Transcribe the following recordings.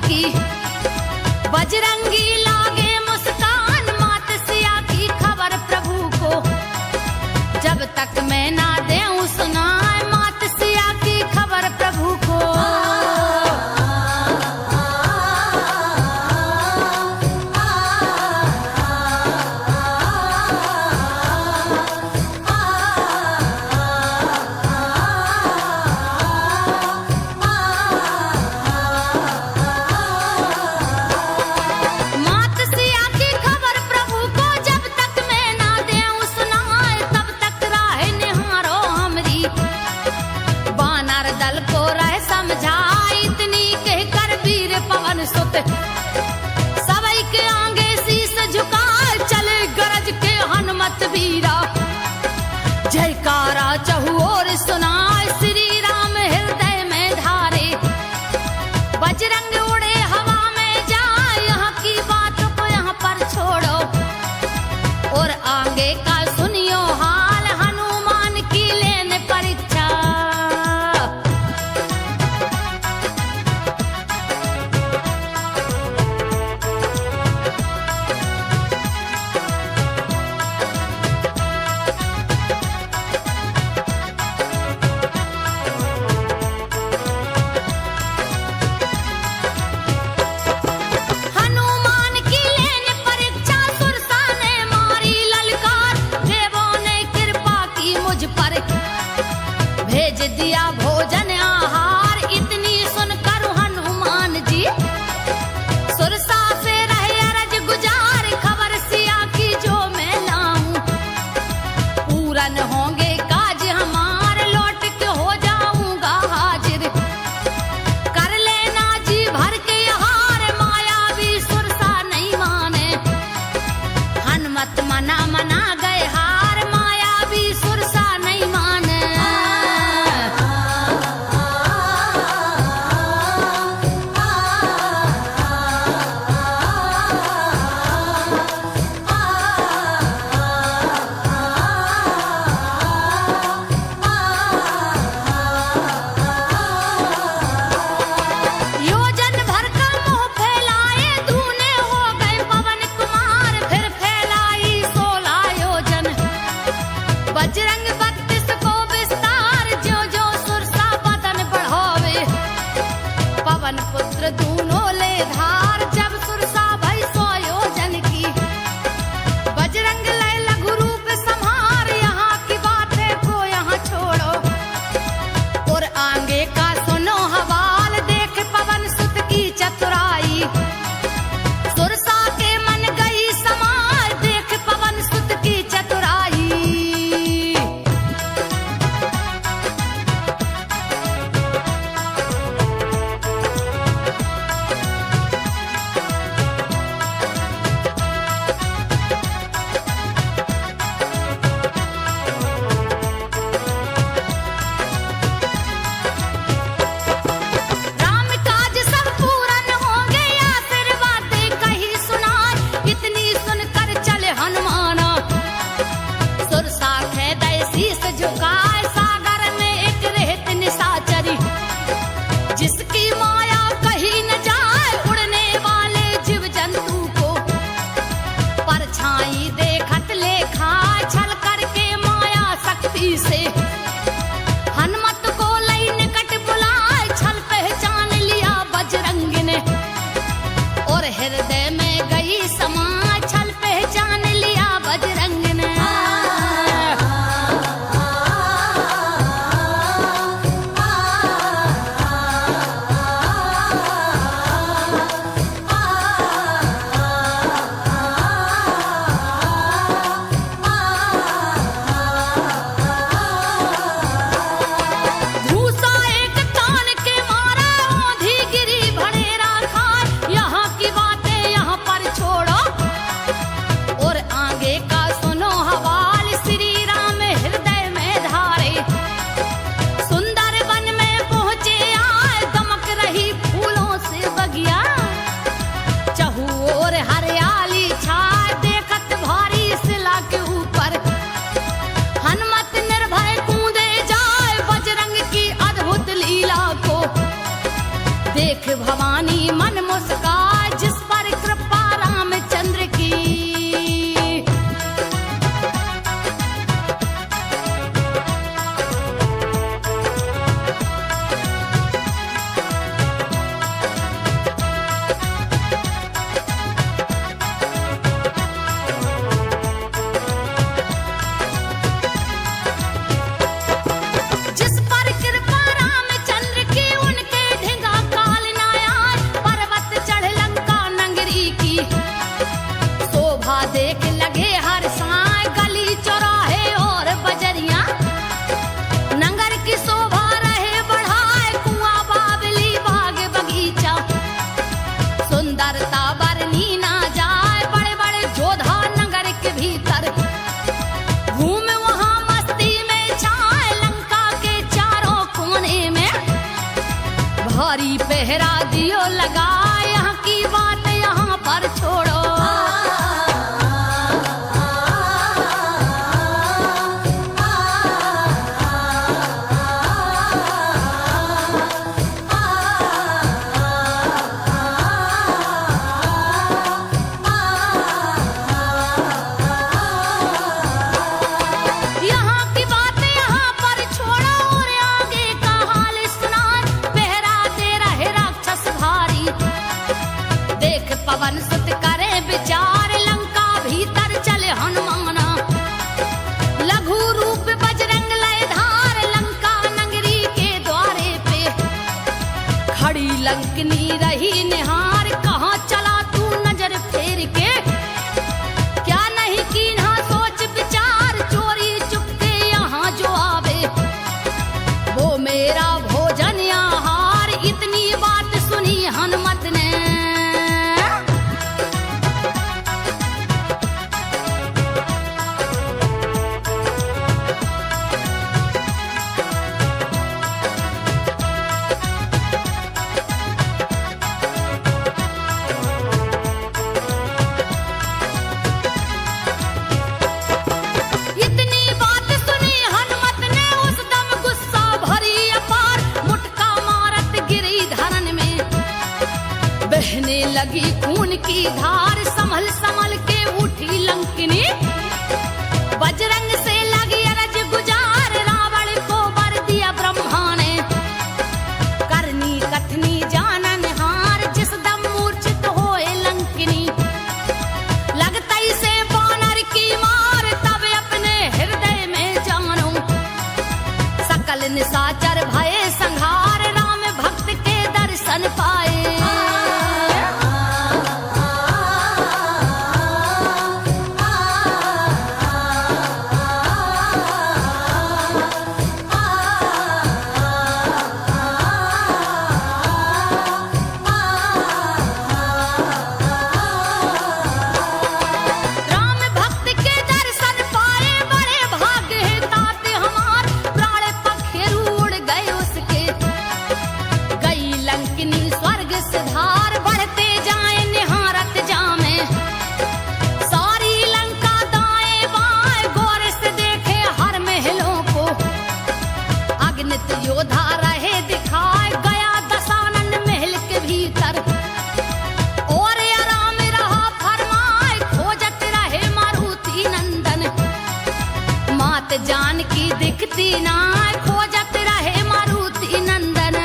की। बजरंगी लागे मुस्कान मात सिया की खबर प्रभु को, जब तक मैं ना देऊं सुनाए मात सिया की खबर प्रभु को। सबई के आगे शीस झुका चले गरज के हनुमत वीरा, जयकारा चहु और सुनाए श्री राम हृदय में धारे। बजरंग उड़े हवा में जाए, यहाँ की बात को यहाँ पर छोड़ो और आगे का सुनियो हाल, हनुमान की लेने परीक्षा। भेज दिया भोजन आहार, इतनी सुनकर हनुमान जी सुरसा से रहे अरज गुजार। खबर सिया की जो मैं लाऊं, पूरन होंगे काज हमार, लौट के हो जाऊंगा हाजिर। कर लेना जी भर के हार, माया भी सुरसा नहीं माने। हनुमत मना मना गए हार, माया भी सुरसा नहीं माने। बजरंग 32 को विस्तार, जो जो सुरसा बदन बढ़ावे। पवन पुत्र दूनों ले धार, जब सुरसा भई 100 योजन की। बजरंग ले लघु रूप संहार, यहाँ की बातें को यहाँ छोड़ो और आगे का सुनो हवाल। देख पवन सुत की चतुराई, सुरसा के मन गई समाज। देख पवन सुत की चतुराई। झुकाए सागर में एक रेत निशाचरी, जिसकी माया कहीं न जाए। उड़ने वाले जीव जंतु को परछाई देखत ले खाए, छल करके माया शक्ति से हनुमत को लई निकट बुलाए। छल पहचान लिया बजरंग ने और हृदय में गई समाए। छल पहचान लिया बजरंग ने। जियो लगा यहाँ की बात यहाँ पर छोड़ो। यहाँ की बात यहाँ पर छोड़ो और आगे का हाल सुना। पहरा दे रहे राक्षस भारी, देख पवन सुत करे विचार। लंका भीतर चले हनुमाना, लघु रूप बजरंग लय धार। लंका नगरी के द्वारे पे खड़ी लंकनी रही निहार। कहाँ चला तू नजर फेर के, क्या नहीं कीन्हा सोच विचार। चोरी चुपके यहाँ जो आवे, वो मेरा भोजन आहार। इतनी बात सुनी हनुमत ने, इतनी बात सुनी हनुमत ने। उस दम गुस्सा भरी अपार, मुटका मारत गिरी धरन में। बहने लगी खून की धार, संभल संभल के उठी लंकिनी। बजरंग से लगी अरज गुजार, रावण को वर दिया ब्रह्मा ने। करनी कथनी जानन हार, जिस दम मूर्छित होए लंकिनी। लगतई से वानर की मार, तब अपने हृदय में जानो। सकल निशाचर भये संहार, राम भक्त के दर्शन पाए। राम भक्त के दर्शन पाए, बड़े भाग्य है तात हमार। प्राण पखेरु उड़ गए उसके, गई लंकिनी स्वर्ग से धार। बढ़ते जाए निहारत जामे, सारी लंका दाएं बाएं। गौर से देखे हर महलों को, अगणित योद्धा रहे दिखाए। गया दशानन महल के भीतर, और आराम रहा फरमाए। खोजत रहे मारुति नंदन, मात जान की दिखती ना। खोजत रहे मारुति नंदन,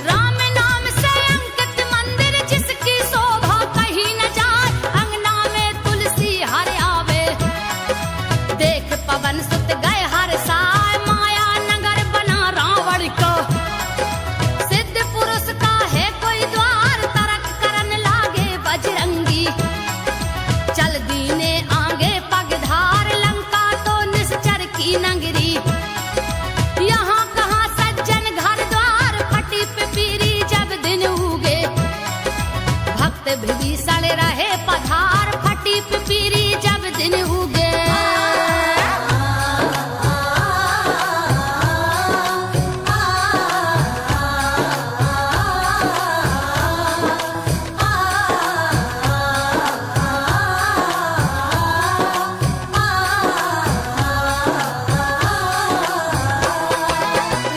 राम नाम से अंकित मंदिर, जिसकी शोभा कहीं न जाए। अंगना में तुलसी हर आवे, देख पवन सुत गए हर साय। माया नगर बना रावण को, सिद्ध पुरुष का है कोई द्वार। तरक करन लागे बजरंगी, चल दीने आगे पगधार। लंका तो निश्चर की नगरी, यहाँ कहाँ सज्जन घर द्वार। फटी पिपीरी जब दिन उगे, भक्त विभीषण रहे पधार। फटी पिपीरी जब दिन उगे,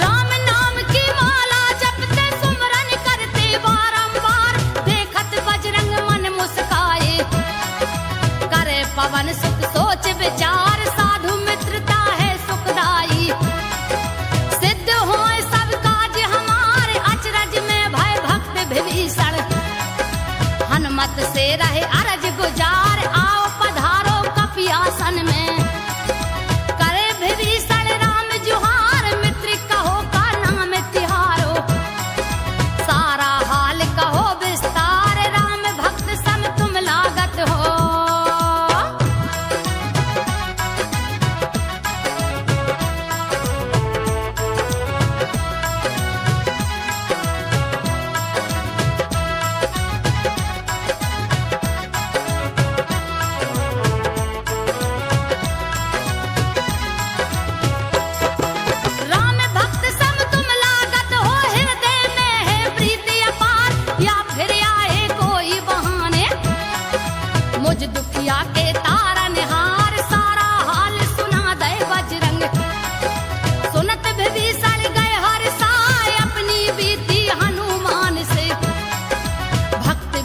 राम नाम की माला जपते सुमरन करते बारंबार। देखत बजरंग मन मुस्काए, करे पवन सुख सोच विचार। साधु मित्रता है सुखदाई, सिद्ध होए सब काज हमारे। अचरज में भय भक्त विभीषण, हनुमत से रहे अरज गुजार। आओ पधारो कपियासन में, करे विभीषण राम जुहार। मित्र कहो का नाम तिहारो, सारा हाल कहो विस्तार। राम भक्त सम तुम लागत हो,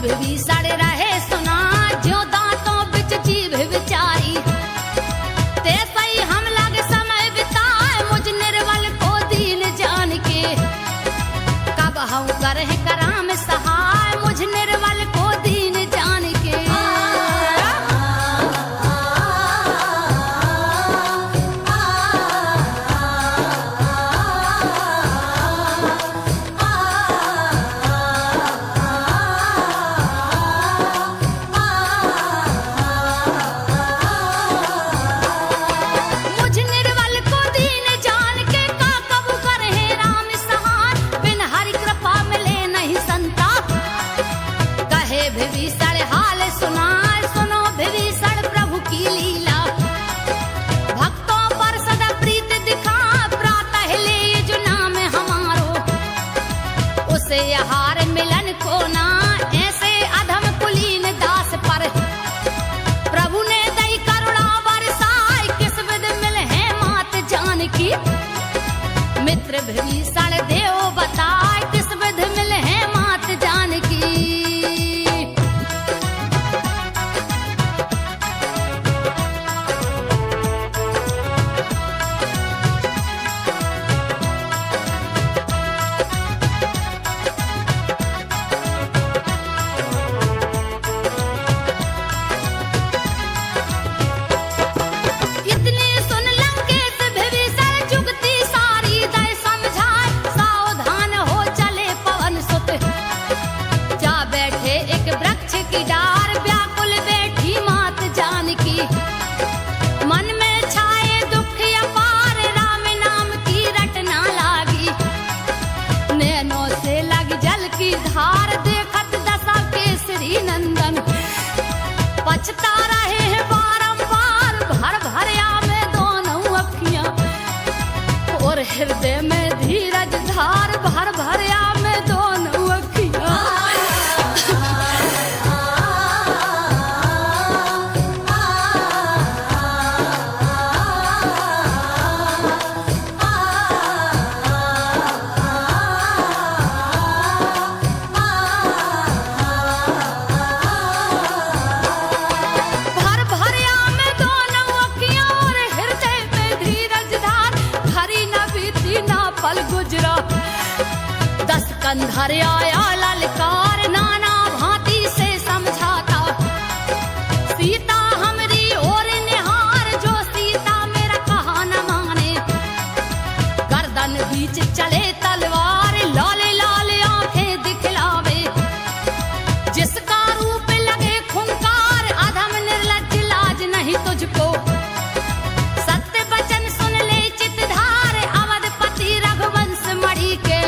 विभीषण रहे सुना ज्यों दांतों बिच जीभ विचारी। ते सही हम लग समय बिताए मुझ निर्बल को दीन जान के। कब हम करह कराम सहाय मुझ निर्बल को दीन जान के। विभीषण हाल सुनाए सुनो विभीषण प्रभु की लीला। भक्तों पर सदा प्रीत दिखा प्रातः ले जो नाम हमारो। उसे हार मिलन को ना ऐसे अधम कुलीन दास पर। प्रभु ने दई करुणा बरसाई किस विध मिल है मात जान की। मित्र विभीषण देव बताए किस विध मिल है मात जान की। पछता रहे हैं बारंबार भर भरिया में दोनों अखियां। और हृदय में धीरज धार भर भरिया में दोनों अखियां। कंधर आया ललकार नाना भांति से समझाता। सीता हमरी और निहार जो सीता मेरा कहा न माने। गर्दन बीच चले तलवार लाले लाले आंखें दिखलावे। जिसका रूप लगे खुंकार अधम निर्लज्ज लाज नहीं तुझको। सत्य वचन सुन ले चितधार अवधपति रघुवंश मणि के।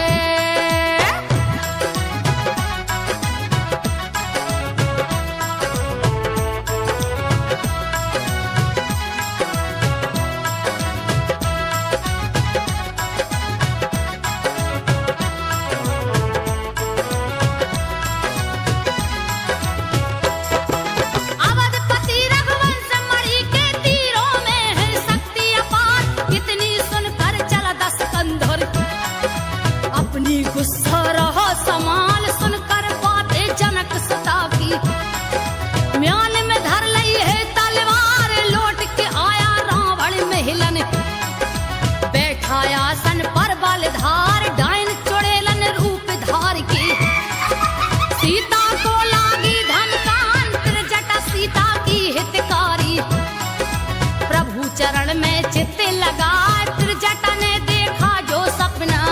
गुस्सा रहा समाल सुनकर बातें जनक सता की। म्यान में धर लई है तलवार लौट के आया रावण महिलन। बैठाया सन पर बलधार डायन चुड़ैलन रूप धार की। सीता को लागी धमकान त्रिजटा सीता की हितकारी। प्रभु चरण में चित्त लगा त्रिजटा ने देखा जो सपना।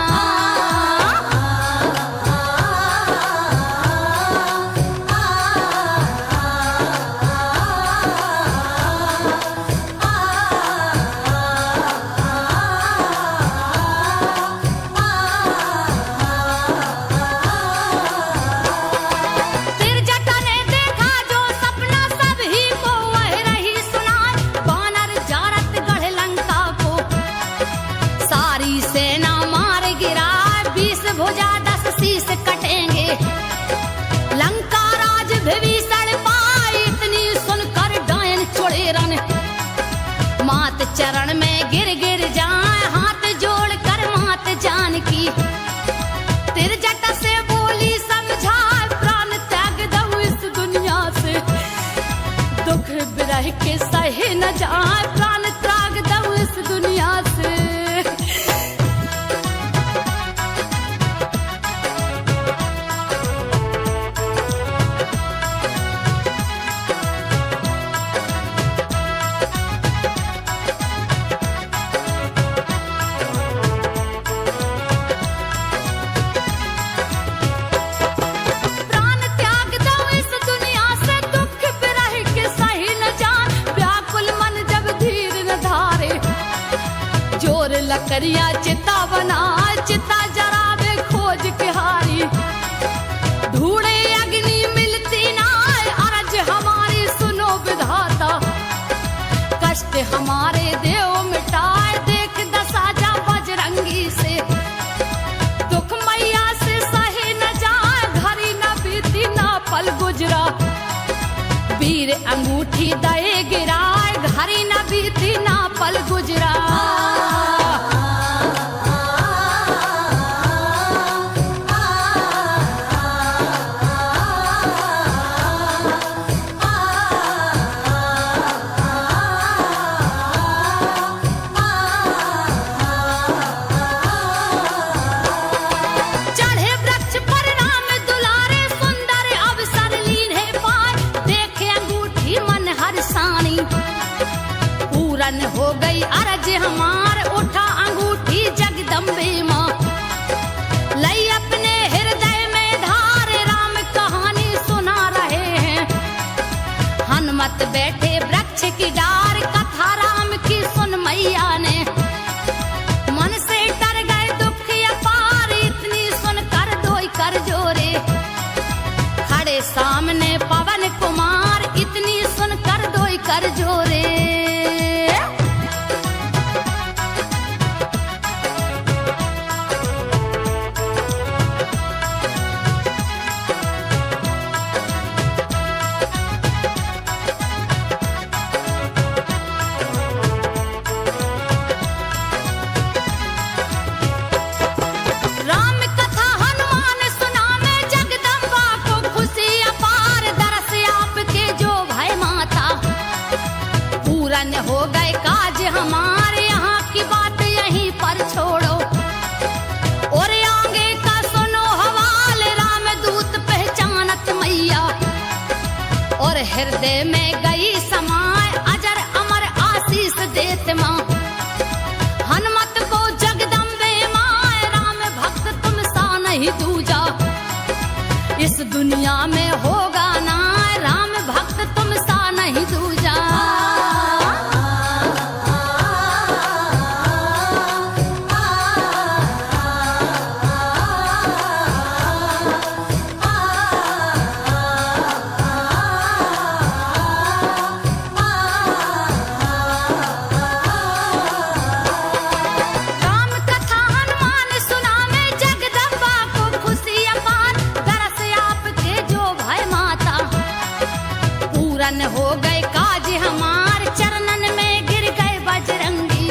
चरण में गिर गिर जाए हाथ जोड़ कर मात जान की। त्रिजटा से बोली समझाए प्राण त्याग दऊ सहे न जाए, प्राण त्याग दऊं इस दुनिया से। प्राण त्याग दऊं इस दुनिया से, दुख बिरह के सही न जान, व्याकुल मन जब धीर न धारे, जोर लकड़ियां चिता बनाए, चिता जरावे खोज के हारी, ढूंढे अग्नि मिलती ना, अरज हमारी सुनो विधाता, कष्ट हमारे देव मिटाए, देख दशा जा बजरंगी से, दुख मैया से सहे न जाए, घड़ी न बीती ना पल गुजरा, वीर अंगूठी दए गिराए, घड़ी न बीती ना पल गुजरा। चढ़े वृक्ष पर राम दुलारे, सुंदर अवसर लीन्हे पाए, देखे अंगूठी मन हर्षानी, पूरन हो गई अरज हमार, उठा अंगूठी जगदम्बे माँ, लई अपने हृदय में धार, राम कहानी सुना रहे हैं, हनुमत बैठे वृक्ष की डार, कथा राम की सुन मैया ने, मन से डर गए दुख अपार, इतनी सुनकर दोई कर जोरे, खड़े सामने पवन कुमार, इतनी सुनकर दोई कर जोरे। राम कथा हनुमान सुनावे, जगदम्बा को खुशी अपार, दरस आपके जो भय माता, पूरन हो गए काज हमारे, यहाँ की बात यहीं पर छोड़ो, और आगे का सुनो हवाल, राम दूत पहचानत मैया, और हृदय में गई समाए, अजर अमर आशीष देत माँ, हनुमत को जगदम्बे माँ, राम भक्त तुम सा नहीं दूजा, इस दुनिया में होगा ना, राम भक्त तुम सा नहीं दूजा। राम कथा हनुमान सुनावे, जगदम्बा को खुशी अपार, दरस आपके जो भय माता, पूरन हो गए काज हमार, चरणन में गिर गए बजरंगी,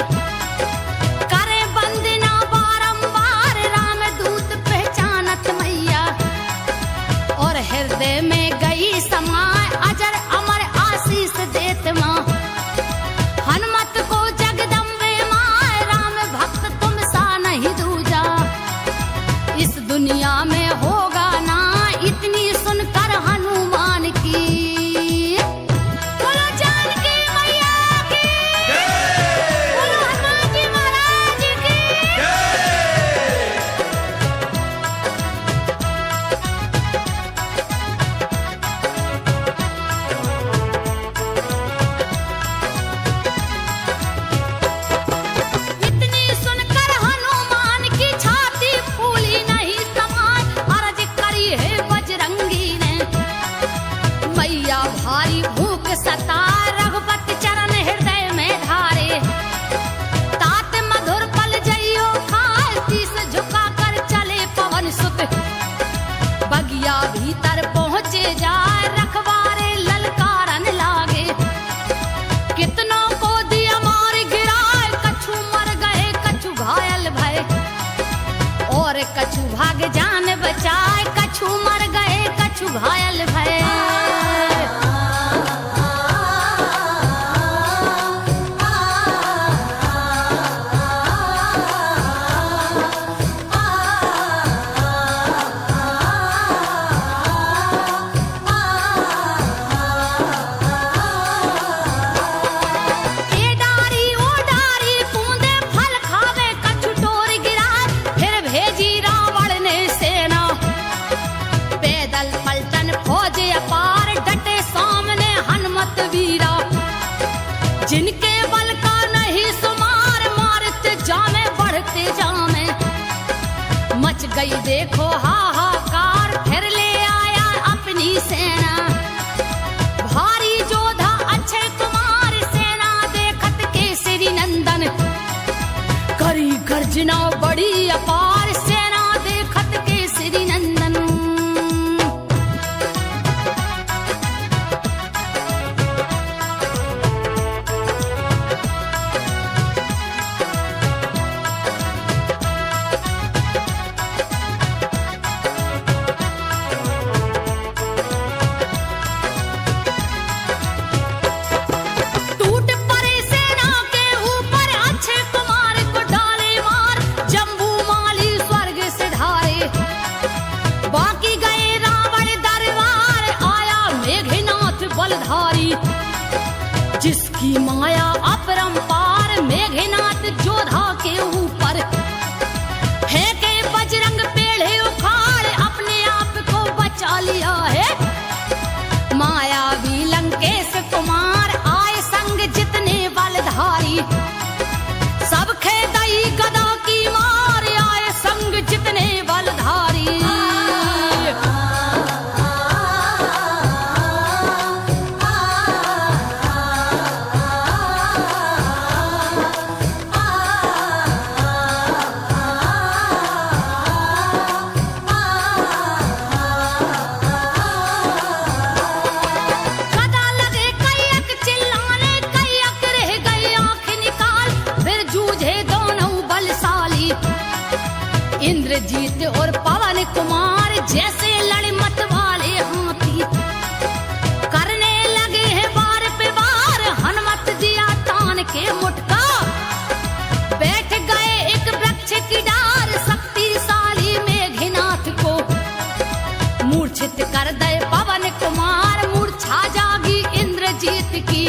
करे वंदना बारंबार, राम दूत पहचानत मैया, और हृदय में गई समाए, अजर अमर आशीष देत माँ, हनुमत को जगदम्बे माँ, राम भक्त तुम सा नहीं दूजा, इस दुनिया में होगा ना, इतनी सुनकर हनुमान की, बोलो जानकी मैया की, बोलो हनुमान जी महाराज की। इतनी सुनकर हनुमान की छाती फूली नहीं समाए, अर्ज करी है बजरंगी ने, मैया भारी भूख सताए, रघुपति चरण हृदय में धारे, तात मधुर पल जइयो खाए, शीस झुका कर चले पवन सुत, बगिया भीतर पहुँचे जाए, रखवारे ललकारन लागे, कितनों को दिया मार गिराए, कछु मर गए कछु घायल भय, और कछु भाग जान बचाए, कछु मर गए कछु घायल भय। बचन फौज अपार डटे सामने हनुमत वीरा, जिनके बल का नहीं सुमार, मारते जामे बढ़ते जामे। मच गई देखो हाहाकार, फिर ले आया अपनी सेना, भारी जोधा अक्षय कुमार, सेना देखत केसरी नंदन, करी गर्जना बड़ी अपार, सेना देखत केसरी नंदन। टूट पड़े सेना के ऊपर अक्षय कुमार को डाले मार, जम्बू माली स्वर्ग से ढारे, बाकी गए रावण दरबार, आया मेघनाथ बलधारी, जिसकी माया अपरंपार, मेघनाथ जोधा के ऊपर है के बजरंग पेड़े उखाड़, अपने आप को बचा लिया है। मायावी लंकेश कुमार आए संग जितने बलधारी, सब खेदई गदा की मार, आए संग जितने बलधारी। गदा लगे कैयक चिल्लाने, कैयक रह गई आंख निकाल, फिर जूझे दोनों बलशाली, इंद्रजीत और पवन कुमार, जैसे लड़े मत वाले हाथी, करने लगे हैं बार पे बार, हनुमत दिया तान के मुटका, बैठ गए एक वृक्ष की डार, शक्तिशाली मेघनाथ को मूर्छित कर दे पवन कुमार, मूर्छा जागी इंद्रजीत की,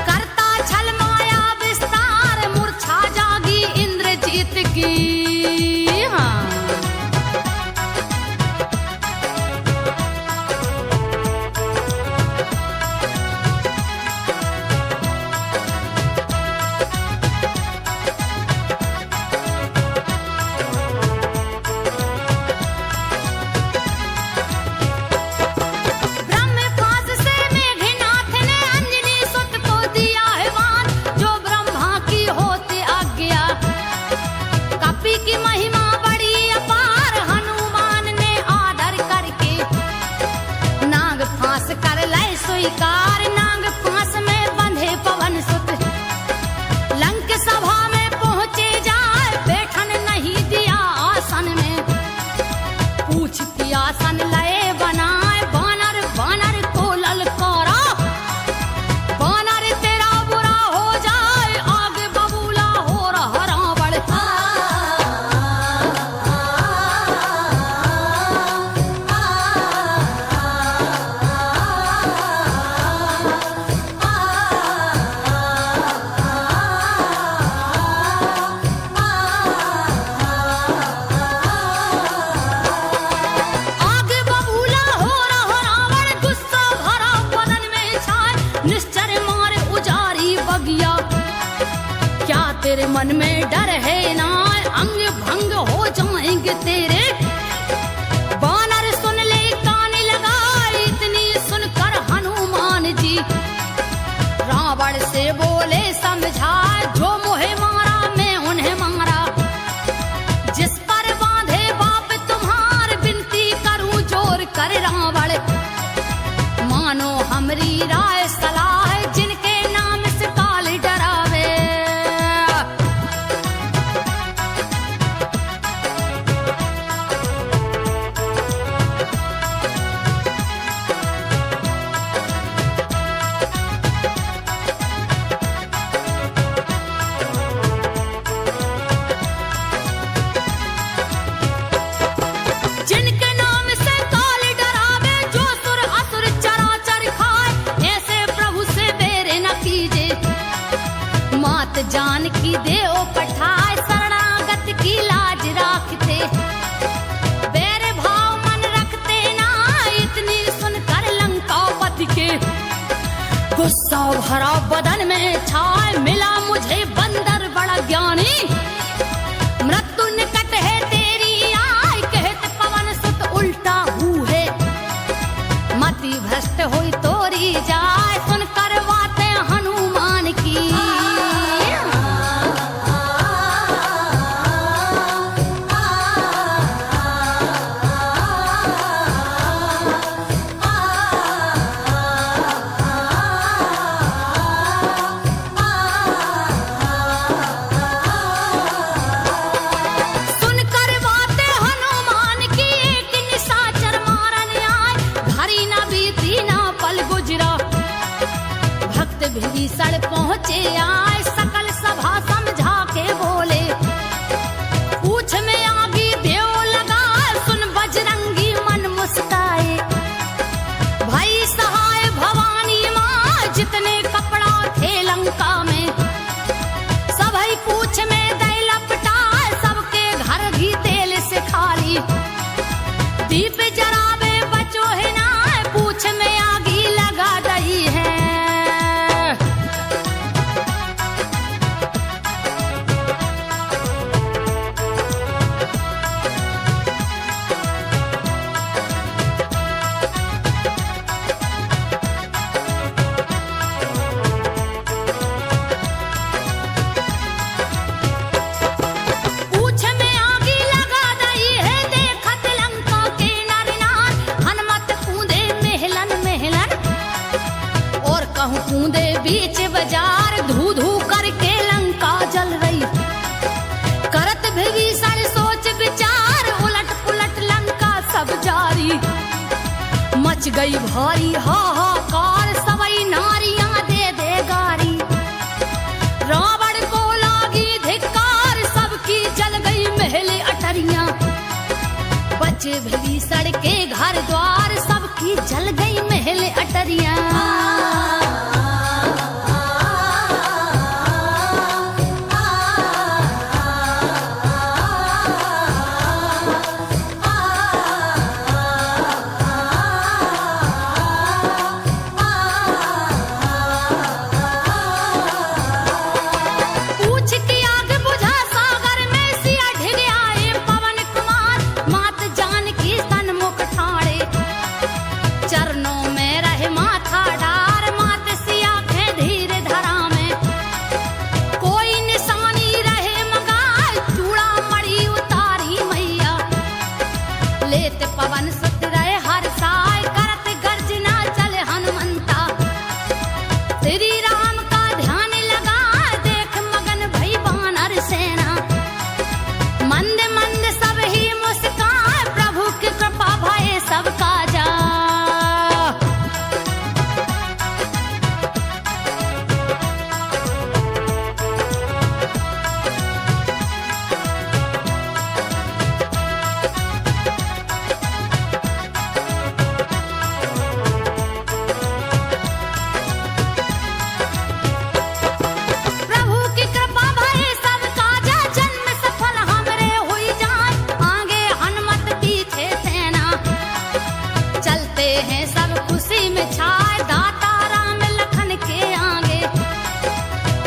करता छल माया विस्तार, मूर्छा जागी इंद्रजीत की। हाँ ब्रह्मपाश से मेघनाथ ने अंजनी सुत को दिया है वान, जो ब्रह्मा की होते आज्ञा, कपि की महिमा बड़ी अपार, हनुमान ने आदर करके नाग फांस कर लय स्वीकार, नाग फांस में बंधे पवन सुत, लंक सभा में पहुंचे जाए, बैठन नहीं दिया आसन में, पूछती आसन लय बनाए, बानर बानर को ललकारा, बानर तेरा बुरा हो जाए, आगे बबूला हो रहा रावण। आगे बबूला हो रहा रावण, गुस्सा भरा बदन में छाए, निश्चर मार उजारी बगिया, क्या तेरे मन में डर है ना, अंग भंग हो जाएंगे तेरे, बानर सुन ले कान लगाए, इतनी सुनकर हनुमान जी रावण से बोले समझाए, जो मोहे मारा मैं उन्हें मारा, जिस पर बांधे बाप तुम्हार, विनती करूं जोर कर रावण, मानो हमरी राय सलाह, जिनके नाम से काल डरावे। जिनके नाम से काल डरावे, जो छाए मिला मुझे बंदर बड़ा ज्ञानी मृत्यु निकट है तेरी आय कहत पवन सुत उल्टा हूँ है मति भ्रष्ट हुई तोरी जाए सुन कर बातें हनुमान की भीषण पहुंचे आए सकल सभा समझा के बोले पूछ में आगी देव लगा सुन बजरंगी मन मुस्काए भाई सहाय भवानी माँ जितने कपड़ा थे लंका में सभी पूछ में दे लपटाए सबके घर घी तेल से खाली दीप जरावे बचो है ना पूछ में आगी लगा रही है कूदे बीच बाजार धू धू करके लंका जल रही करत विभीषण सोच विचार उलट पुलट लंका सब जारी मच गई भारी हाहाकार सबई नारियां दे दे गारी रावण को लागी धिक्कार सबकी जल गई महल अटरियां बचे विभीषण के घर द्वार सबकी जल गई महल अटरियां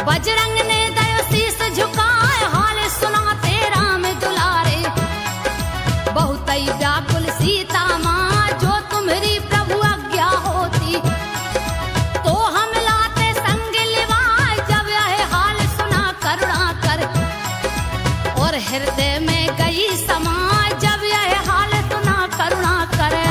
बजरंग ने दयो शीस झुकाए हाल सुनाते राम दुलारे बहुत ही व्याकुल सीता माँ जो तुम्हारी प्रभु आज्ञा होती तो हम लाते संग लिवाए जब यह हाल सुना करुणा कर और हृदय में गई समा जब यह हाल सुना करुणा कर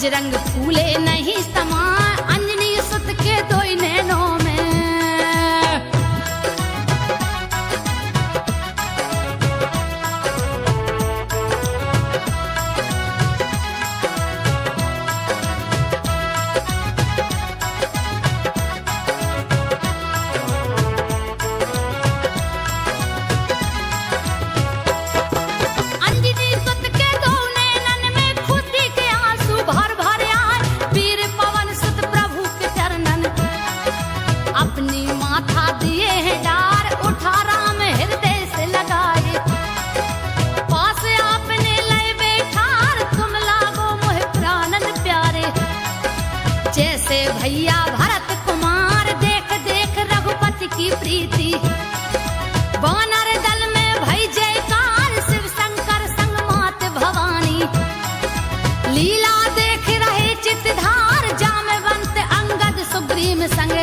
बजरंग फूले नहीं समाए अंजनी सुत के दोई नैनों में। अंजनी सुत के दो नैनन में खुदी के आंसू भर भर आए। वीर पवन सुत प्रभु के चरणन अपनी माथा दिए हैं डार। उठा राम हृदय से लगाए पास आपने लय बैठार। तुम लागो मोह प्राणन प्यारे जैसे भैया भरत कुमार। देख देख रघुपति की प्रीति वानर दल में भई जयकार। शिव शंकर संग मात भवानी लीला देख रहे चितधार। जामवंत अंगद सुग्रीव संग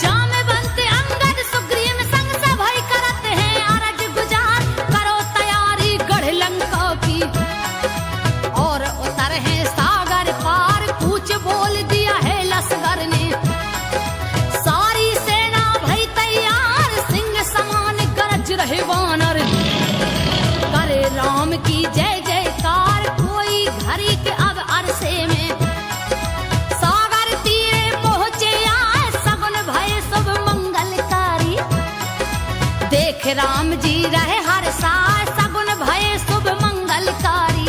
जामवंत अंगद सुग्रीव संग सभई करत हैं अरज गुजार। करो तैयारी गढ़ लंका की और उतर हैं सागर पार। पूछ बोल दिया है लश्कर ने सारी सेना भई तैयार। सिंह समान गरज रहे वानर करे राम की जय जयकार। कोई घड़ी के अब अरसे में सागर तीरे पहुंचे आए। सगुन भय शुभ मंगलकारी देख राम जी रहे हर साय। सगुन भय शुभ मंगलकारी।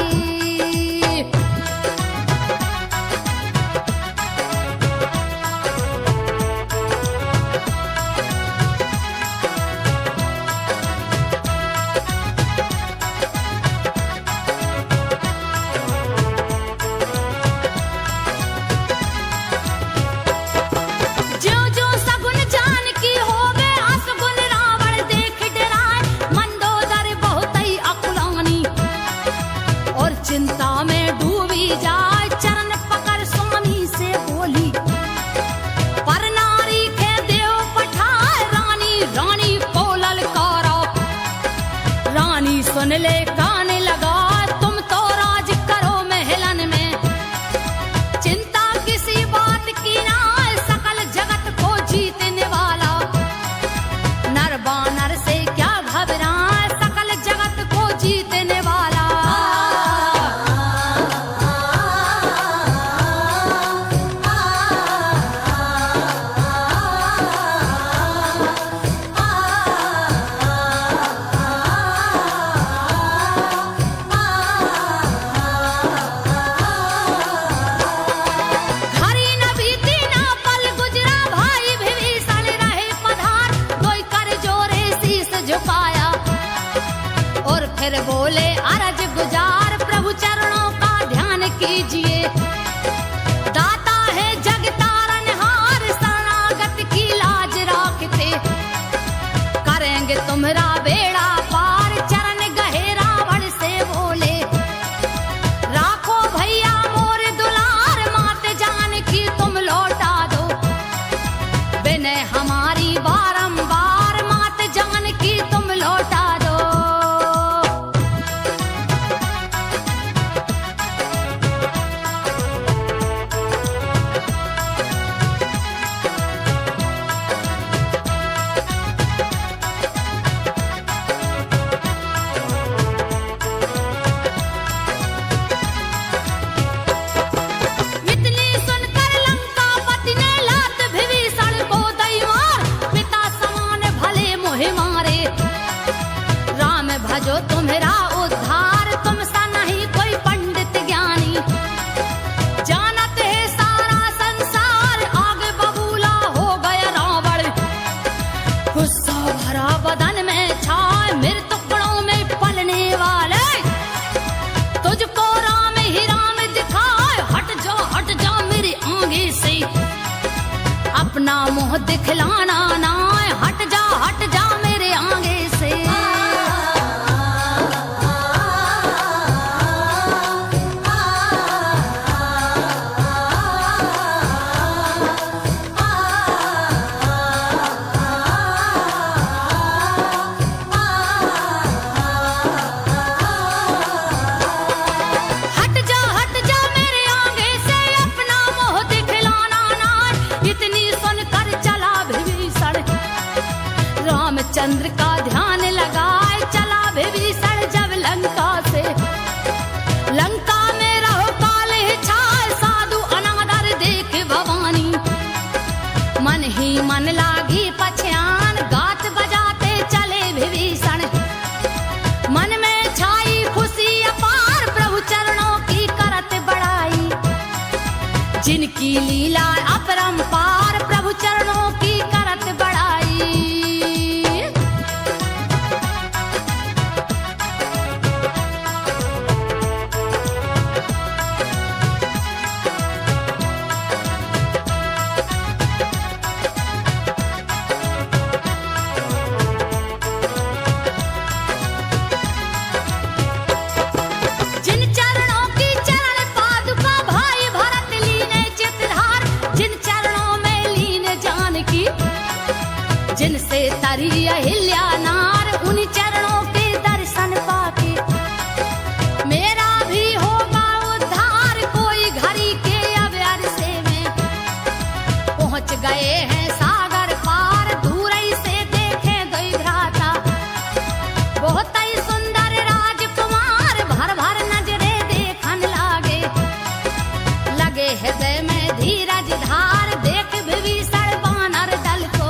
ज्यों ज्यों सगुन जानकी होवे असगुन रावण देख डराए। मंदोदर बहुत ही अकुलानी और चिंता में डूबी जाए। चरण पकड़ स्वामी से बोली पर नारी के देव पठाए। रानी रानी को ललकारा रानी सुन ले कान लगा। तुम तो राज करो महलन में चिंता किसी बात की ना। सकल जगत को जीतने वाला नर बानर से क्या घबराए। सकल जगत को जीतने वाला हरी न बीती ना पल गुजरा। भाई विभीषण रहे पधार। कोई कर जोरे शीस झुकाया और फिर बोले अरज गुजार। प्रभु चरणों का ध्यान कीजिए दाता है जग तारनहार। शरणागत की लाज राखते करेंगे तुम्हारा बेड़ा पार। चरण गहे रावण से बोले राखो भैया मोर दुलार। मात जानकी तुम लौटा दो विनय हमारी बारंबार। मात जानकी तुम लौटा दो। इतनी सुनकर लंकापति ने लात विभीषण को दई मार। पिता समान भले मोहे मारे राम भजो तुम्हारा उद्धार। तुम सा नहीं कोई पंडित ज्ञानी जानत है सारा संसार। आगे बबूला हो गया रावण गुस्सा भरा बदन में छाए। मेरे टुकड़ों में पलने वाले तुझको राम ही राम दिखाए। हट जा मेरे आगे से अपना मुंह दिखलाना ना। हट जा मेरे आगे से। रामचंद्र का ध्यान लगाए चला विभीषण जब लंका से। लंका में रहो काल ही छाए साधु अनादर देख भवानी। मन ही मन लागी पछयान गात बजाते चले विभीषण। मन में छाई खुशी अपार प्रभु चरणों की करत बड़ाई। जिनकी लीला अपरंपार प्रभु चरणों की करत बड़ाई। जिन चरणों की चरण पादुका भाई भरत लीने चितधार। जिन चरणों में लीन जानकी जिनसे तरी अहिल्या नार। उन चरणों के दर्शन पाके मेरा भी होगा उद्धार। कोई घड़ी के अव्यर से में पहुंच गए हैं सागर पार। दूर ही से देखे दई भ्राता बहुत ही सुंदर राजकुमार। भर भर नजरे देखन लागे लगे हृदय में धीरज धार। देख विभीषण वानर दल को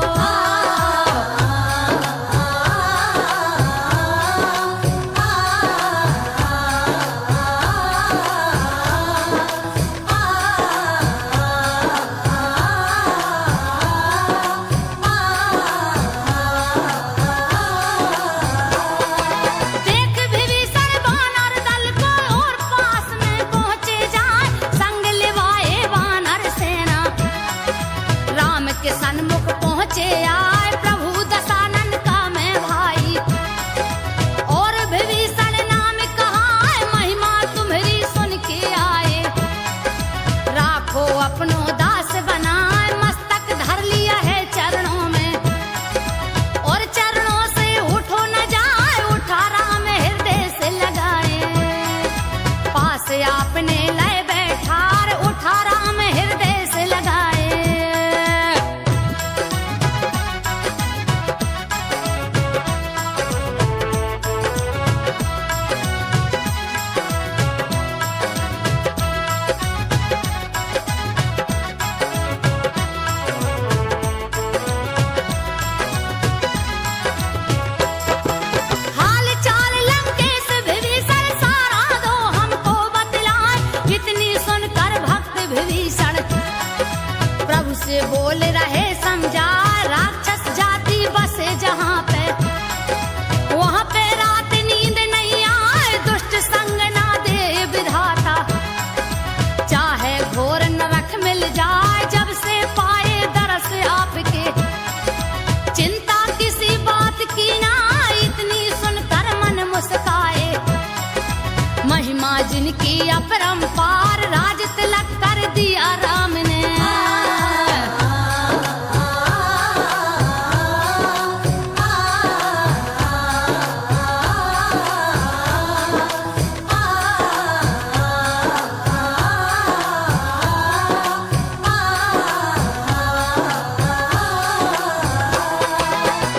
देख विभीषण वानर दल को और पास में पहुंचे जाए। संग लिवाए वानर सेना राम के सन्मुख पहुंचे आए। प्रभु दशानन का मैं भाई और विभीषण नाम कहाए। महिमा तुम्हारी सुन के आए राखो अपनो दास बनाए। मस्तक धर लिया है चरणों में और चरणों से उठो न जाए। उठा राम हृदय से लगाए पास आपने लय बैठार। उठा राम हृदय से लगाए। हाल चाल लंकेश विभीषण सारा दो हमको बतलाए। कितनी सुनकर भक्त विभीषण प्रभु से बोल रहे समझा। राक्षस जाति बसे जहाँ पे वहाँ पे रात नींद नहीं आए। दुष्ट संग ना दे विधाता चाहे घोर नरक मिल जाए। जब से पाए दरस आपके चिंता किसी बात की ना। इतनी सुनकर मन मुस्काए महिमा जिनकी अपरंपार। राज तिलक कर दिया राम ने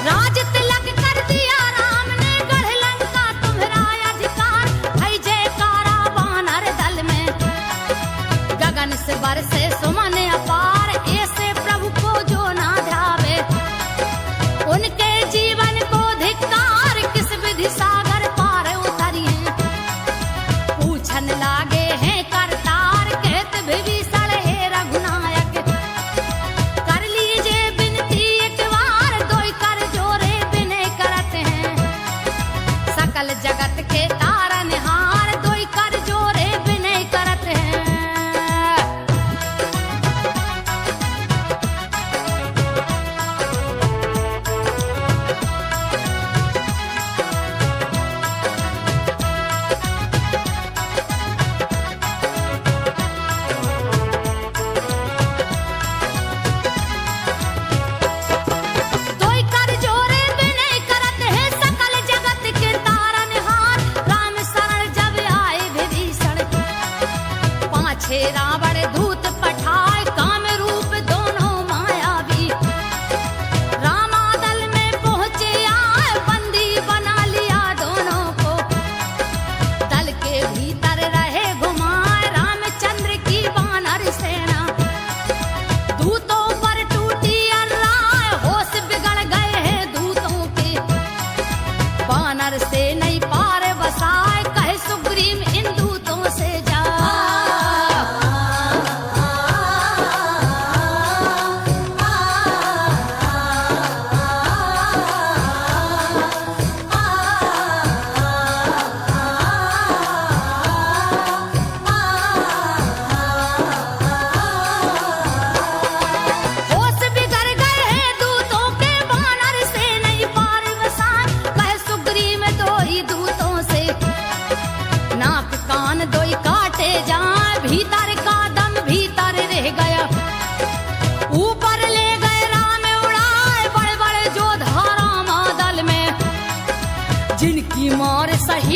राज तिलक कर दिया राम ने। गढ़ लंका तुम्हारा अधिकार है जयकारा वानर दल में।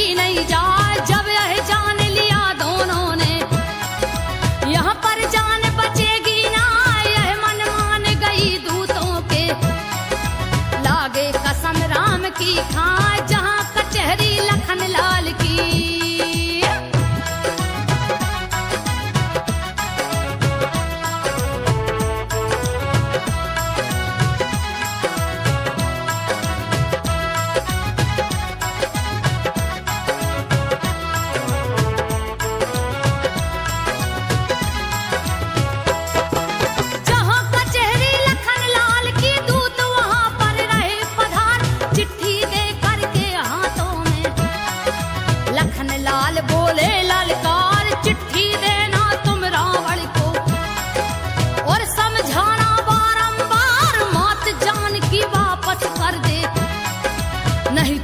कहीं नहीं जाए। जब यह जान लिया दोनों ने यहाँ पर जान बचेगी ना, यह मन मान गई दूतों के। लागे कसम राम की खाए जहाँ कचहरी लखन लाल की।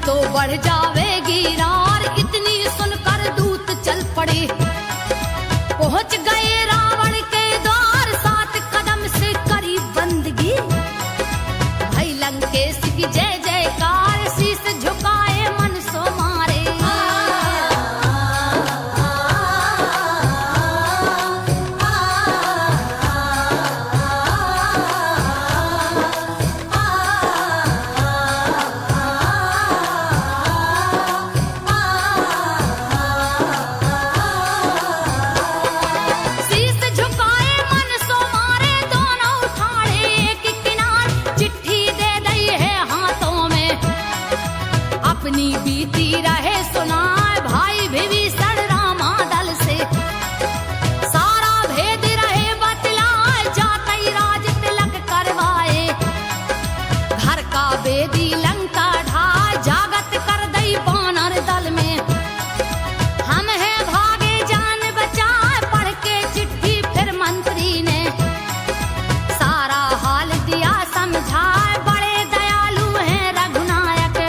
तो बढ़ जावेगी रार, इतनी सुनकर दूत चल पड़े। पहुंच गए रावण के द्वार, 7 कदम से करी बंदगी। भाई लंकेश की जय जयकार, शीश झुकाए मन सो मारे। अपनी बीती रहे सुनाए भाई विभीषण रामा दल से। सारा भेद रहे बतलाए, जाते ही राज तिलक करवाए। घर का बेदी लंका ढाए, जागत कर दई बानर दल में। हम है भागे जान बचाए, पढ़ के चिट्ठी फिर मंत्री ने। सारा हाल दिया समझाए, बड़े दयालु हैं रघुनायक।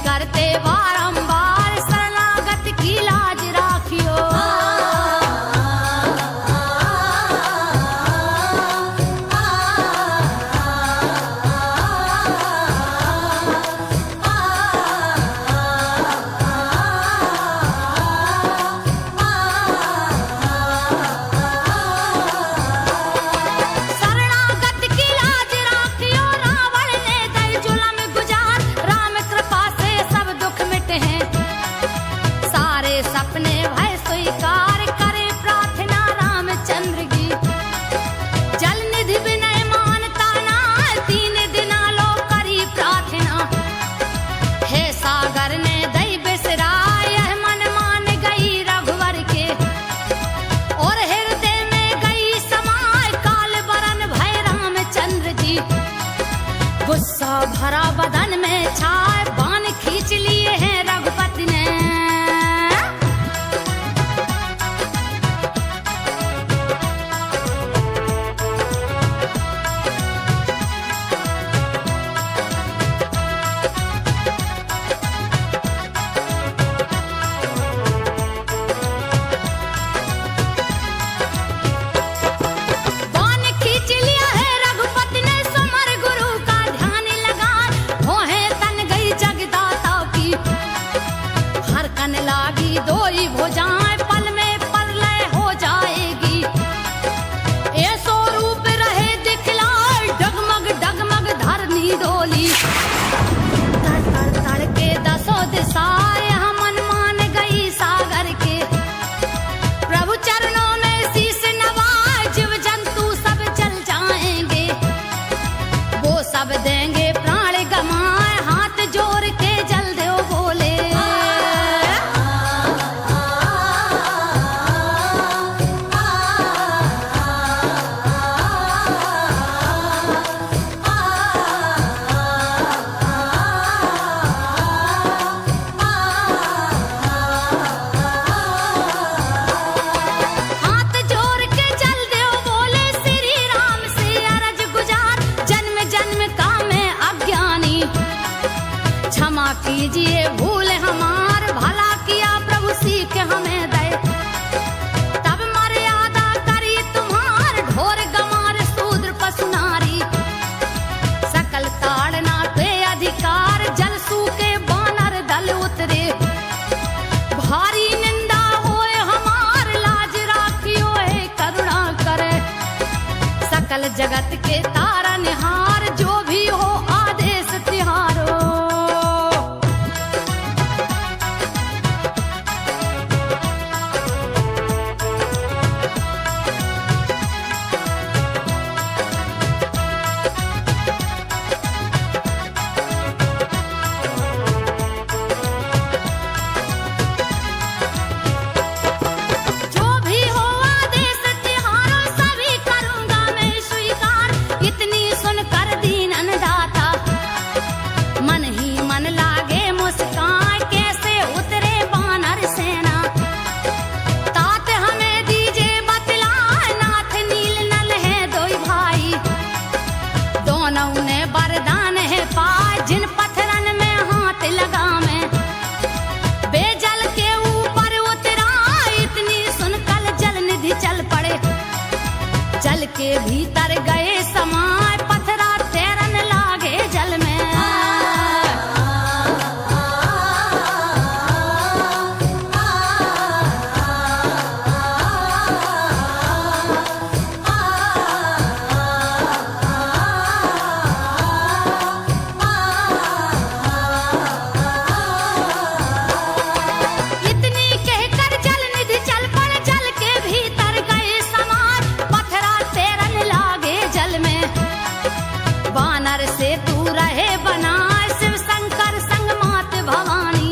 करते बारंबार, शरणागत की लाज राखियो। शरणागत की लाज राखियो, रावण ने दई जुल्म गुजार। राम कृपा से सब दुख मिटे हैं, सारे सपने भय स्वीकार। करे प्रार्थना रामचंद्र की, जल निधि विनय मानता ना। 3 दिना लो करी प्रार्थना, हे सागर ने दई बिसराय। यह मन मान गई रघुवर के, और हृदय में गई समाय। काल बरन भय रामचंद्र जी, गुस्सा भरा बदन में छाए। बाण खींच लिए हैं रघुपति ने। बाण खींच लिया है रघुपति ने, समर गुरु का ध्यान लगा। भोहे तन गई जगदाता की, हरकन लागी दोई भुजाएं। पल में प्रलय हो जाएगी, ऐसो रूप रहे दिखलाए। डगमग डगमग धरनी डोली, तड़ तड़ तड़ के 10 दिशाएं। यहाँ मन मान गई सागर के, प्रभु चरणों में शीश नवाए। जीव जंतु जगत के तारा निहार, जो भी हो आदेश तिहारो। जो भी हो आदेश तिहारो, सभी करूंगा मैं स्वीकार। इतनी सुनकर दीन अन्नदाता मन ही मन लागे मुस्कान, कैसे उतरे वानर सेना। तात हमें दीजे बतलाए, नाथ नील नल है दो भाई। दोनों ने वरदान है पाए, जिन पत्थरन में हाथ लगा मैं बेजल के ऊपर उतरा। इतनी सुनकर जल निधि चल पड़े, जल के भीतर गए समाए, पत्थरा तैरन लागे जल में। इतनी कहकर जल निधि चल पड़े, जल के भीतर गए समार, पत्थरा तैरन लागे जल में। वानर से तू रहे बनाए, शिव शंकर संग मात भवानी।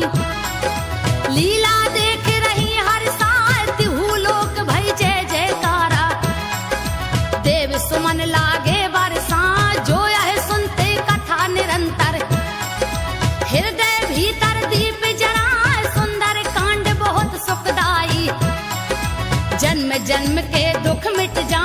लीला देख रही हर साय, तिहु लोक भई जय जयकारा। देव सुमन लागे बरसा, जो यह सुनते कथा निरंतर। हृदय भीतर दीप जराए, सुंदर कांड बहुत सुखदाई। जन्म जन्म के दुख मिट जा